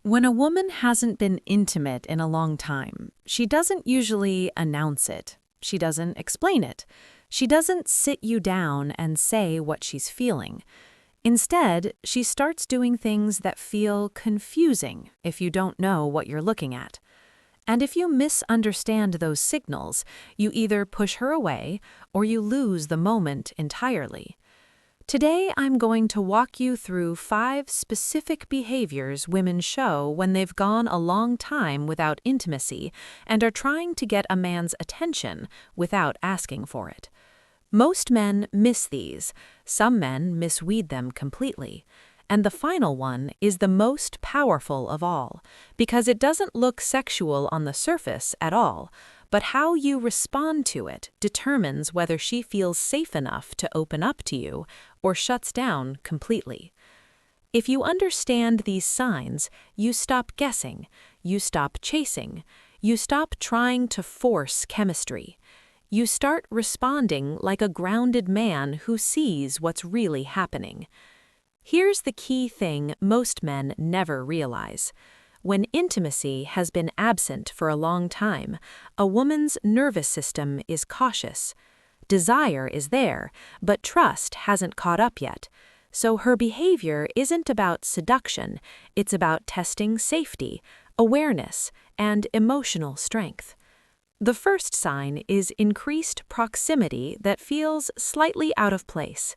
When a woman hasn't been intimate in a long time, she doesn't usually announce it. She doesn't explain it. She doesn't sit you down and say what she's feeling. Instead, she starts doing things that feel confusing if you don't know what you're looking at. And if you misunderstand those signals, you either push her away or you lose the moment entirely. Today, I'm going to walk you through 5 specific behaviors women show when they've gone a long time without intimacy and are trying to get a man's attention without asking for it. Most men miss these, some men misread them completely. And the final one is the most powerful of all, because it doesn't look sexual on the surface at all, but how you respond to it determines whether she feels safe enough to open up to you or shuts down completely. If you understand these signs, you stop guessing, you stop chasing, you stop trying to force chemistry. You start responding like a grounded man who sees what's really happening. Here's the key thing most men never realize. When intimacy has been absent for a long time, a woman's nervous system is cautious. Desire is there, but trust hasn't caught up yet. So her behavior isn't about seduction, it's about testing safety, awareness, and emotional strength. The first sign is increased proximity that feels slightly out of place.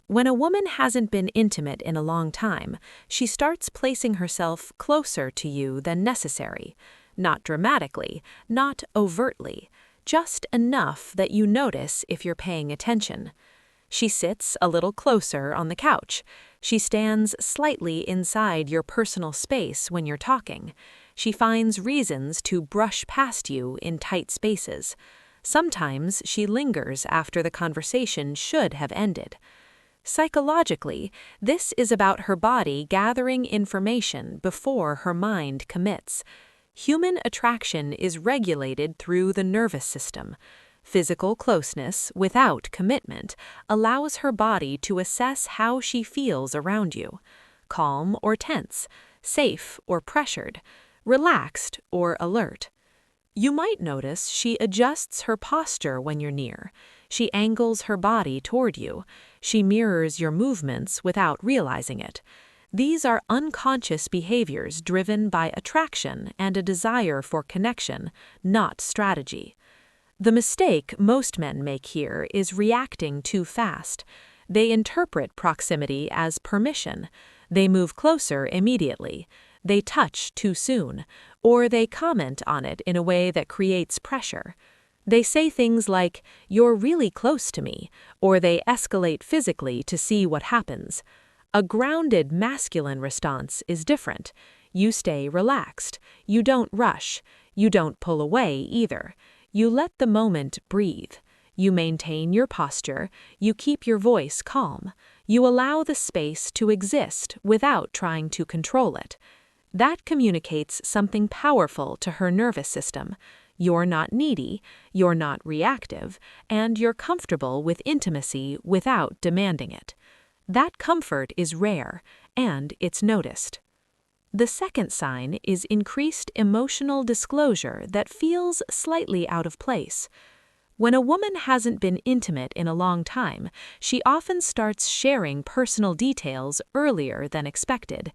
When a woman hasn't been intimate in a long time, she starts placing herself closer to you than necessary. Not dramatically, not overtly, just enough that you notice if you're paying attention. She sits a little closer on the couch. She stands slightly inside your personal space when you're talking. She finds reasons to brush past you in tight spaces. Sometimes she lingers after the conversation should have ended. Psychologically, this is about her body gathering information before her mind commits. Human attraction is regulated through the nervous system. Physical closeness, without commitment, allows her body to assess how she feels around you. Calm or tense, safe or pressured, relaxed or alert. You might notice she adjusts her posture when you're near. She angles her body toward you. She mirrors your movements without realizing it. These are unconscious behaviors driven by attraction and a desire for connection, not strategy. The mistake most men make here is reacting too fast. They interpret proximity as permission. They move closer immediately. They touch too soon, or they comment on it in a way that creates pressure. They say things like, "You're really close to me," or they escalate physically to see what happens. A grounded masculine response is different. You stay relaxed. You don't rush. You don't pull away either. You let the moment breathe. You maintain your posture. You keep your voice calm. You allow the space to exist without trying to control it. That communicates something powerful to her nervous system. You're not needy, you're not reactive, and you're comfortable with intimacy without demanding it. That comfort is rare, and it's noticed. The second sign is increased emotional disclosure that feels slightly out of place. When a woman hasn't been intimate in a long time, she often starts sharing personal details earlier than expected.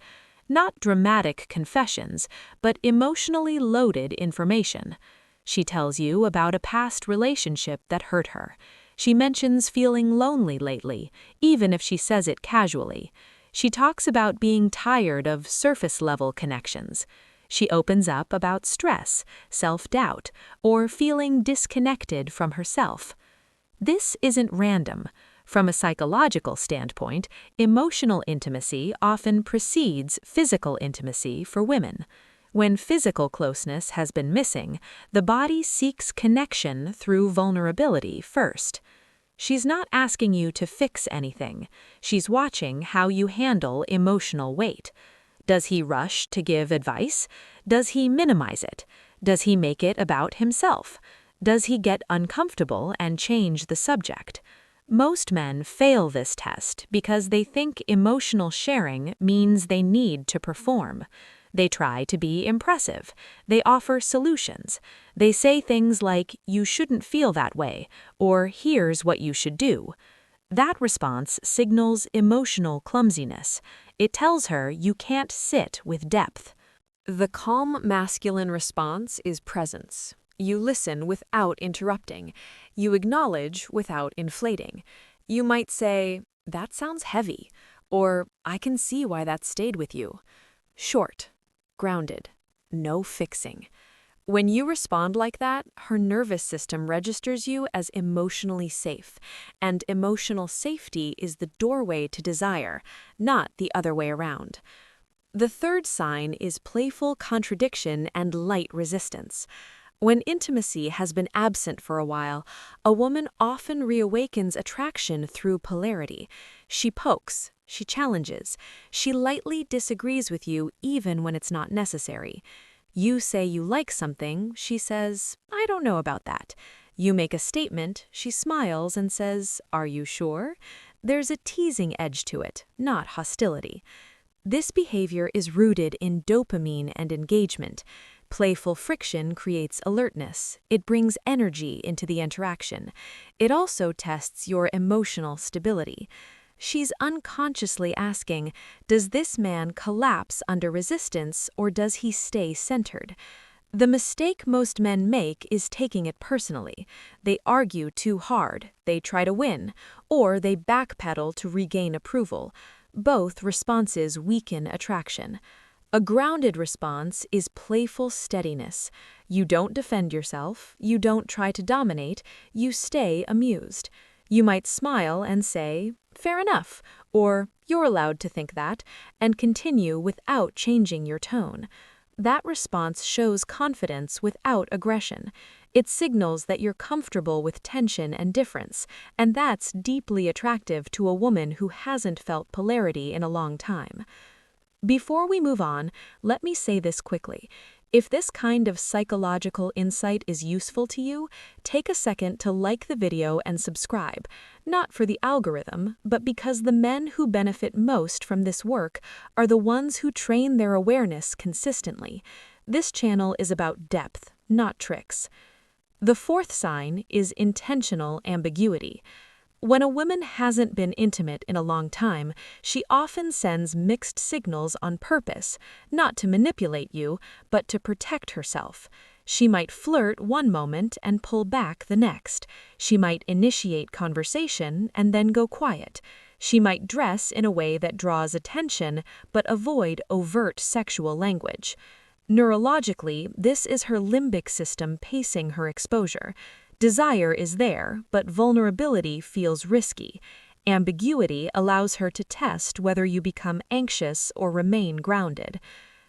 Not dramatic confessions, but emotionally loaded information. She tells you about a past relationship that hurt her. She mentions feeling lonely lately, even if she says it casually. She talks about being tired of surface-level connections. She opens up about stress, self-doubt, or feeling disconnected from herself. This isn't random. From a psychological standpoint, emotional intimacy often precedes physical intimacy for women. When physical closeness has been missing, the body seeks connection through vulnerability first. She's not asking you to fix anything. She's watching how you handle emotional weight. Does he rush to give advice? Does he minimize it? Does he make it about himself? Does he get uncomfortable and change the subject? Most men fail this test because they think emotional sharing means they need to perform. They try to be impressive. They offer solutions. They say things like, "You shouldn't feel that way," or "Here's what you should do." That response signals emotional clumsiness. It tells her you can't sit with depth. The calm masculine response is presence. You listen without interrupting. You acknowledge without inflating. You might say, "That sounds heavy," or "I can see why that stayed with you." Short, grounded, no fixing. When you respond like that, her nervous system registers you as emotionally safe, and emotional safety is the doorway to desire, not the other way around. The third sign is playful contradiction and light resistance. When intimacy has been absent for a while, a woman often reawakens attraction through polarity. She pokes, she challenges, she lightly disagrees with you even when it's not necessary. You say you like something, she says, "I don't know about that." You make a statement, she smiles and says, "Are you sure?" There's a teasing edge to it, not hostility. This behavior is rooted in dopamine and engagement. Playful friction creates alertness. It brings energy into the interaction. It also tests your emotional stability. She's unconsciously asking, does this man collapse under resistance or does he stay centered? The mistake most men make is taking it personally. They argue too hard, they try to win, or they backpedal to regain approval. Both responses weaken attraction. A grounded response is playful steadiness. You don't defend yourself, you don't try to dominate, you stay amused. You might smile and say, "Fair enough," or "You're allowed to think that," and continue without changing your tone. That response shows confidence without aggression. It signals that you're comfortable with tension and difference, and that's deeply attractive to a woman who hasn't felt polarity in a long time. Before we move on, let me say this quickly. If this kind of psychological insight is useful to you, take a second to like the video and subscribe, not for the algorithm, but because the men who benefit most from this work are the ones who train their awareness consistently. This channel is about depth, not tricks. The fourth sign is intentional ambiguity. When a woman hasn't been intimate in a long time, she often sends mixed signals on purpose, not to manipulate you, but to protect herself. She might flirt one moment and pull back the next. She might initiate conversation and then go quiet. She might dress in a way that draws attention, but avoid overt sexual language. Neurologically, this is her limbic system pacing her exposure. Desire is there, but vulnerability feels risky. Ambiguity allows her to test whether you become anxious or remain grounded.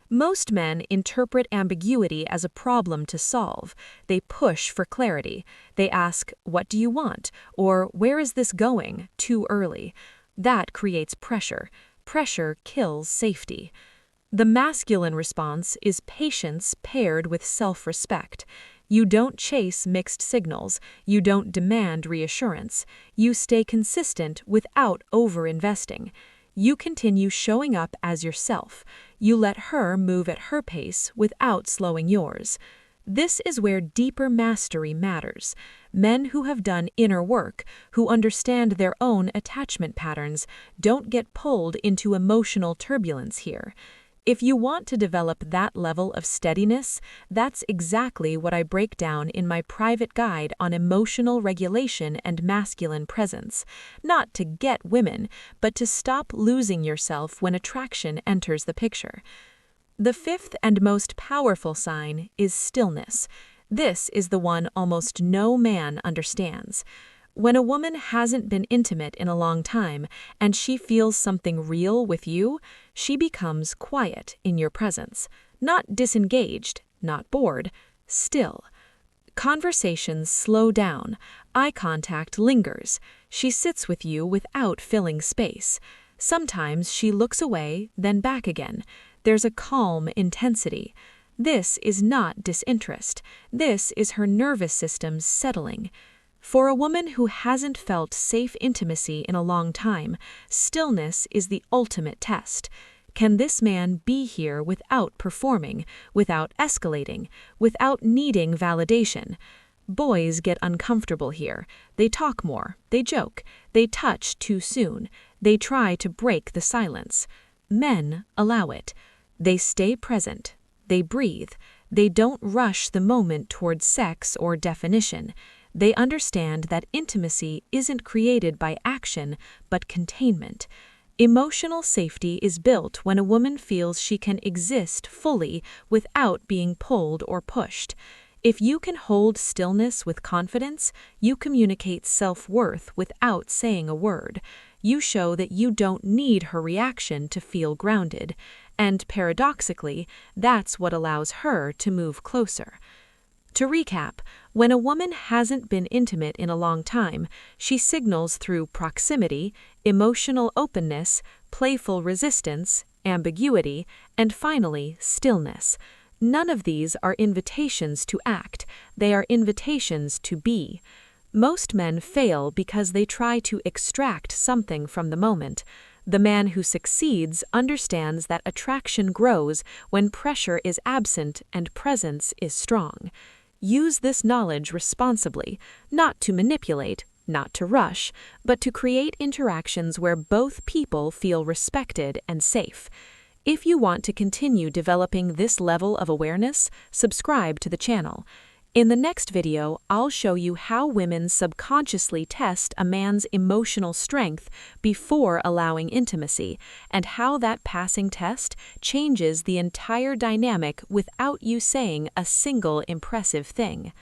Most men interpret ambiguity as a problem to solve. They push for clarity. They ask, "What do you want?" or "Where is this going?" too early. That creates pressure. Pressure kills safety. The masculine response is patience paired with self-respect. You don't chase mixed signals. You don't demand reassurance. You stay consistent without over-investing. You continue showing up as yourself. You let her move at her pace without slowing yours. This is where deeper mastery matters. Men who have done inner work, who understand their own attachment patterns, don't get pulled into emotional turbulence here. If you want to develop that level of steadiness, that's exactly what I break down in my private guide on emotional regulation and masculine presence. Not to get women, but to stop losing yourself when attraction enters the picture. The fifth and most powerful sign is stillness. This is the one almost no man understands. When a woman hasn't been intimate in a long time and she feels something real with you, she becomes quiet in your presence. Not disengaged, not bored, still. Conversations slow down. Eye contact lingers. She sits with you without filling space. Sometimes she looks away, then back again. There's a calm intensity. This is not disinterest. This is her nervous system settling. For a woman who hasn't felt safe intimacy in a long time, stillness is the ultimate test. Can this man be here without performing, without escalating, without needing validation? Boys get uncomfortable here. They talk more, they joke, they touch too soon, they try to break the silence. Men allow it. They stay present, they breathe, they don't rush the moment towards sex or definition. They understand that intimacy isn't created by action, but containment. Emotional safety is built when a woman feels she can exist fully without being pulled or pushed. If you can hold stillness with confidence, you communicate self-worth without saying a word. You show that you don't need her reaction to feel grounded. And paradoxically, that's what allows her to move closer. To recap, when a woman hasn't been intimate in a long time, she signals through proximity, emotional openness, playful resistance, ambiguity, and finally, stillness. None of these are invitations to act, they are invitations to be. Most men fail because they try to extract something from the moment. The man who succeeds understands that attraction grows when pressure is absent and presence is strong. Use this knowledge responsibly, not to manipulate, not to rush, but to create interactions where both people feel respected and safe. If you want to continue developing this level of awareness, subscribe to the channel. In the next video, I'll show you how women subconsciously test a man's emotional strength before allowing intimacy, and how that passing test changes the entire dynamic without you saying a single impressive thing.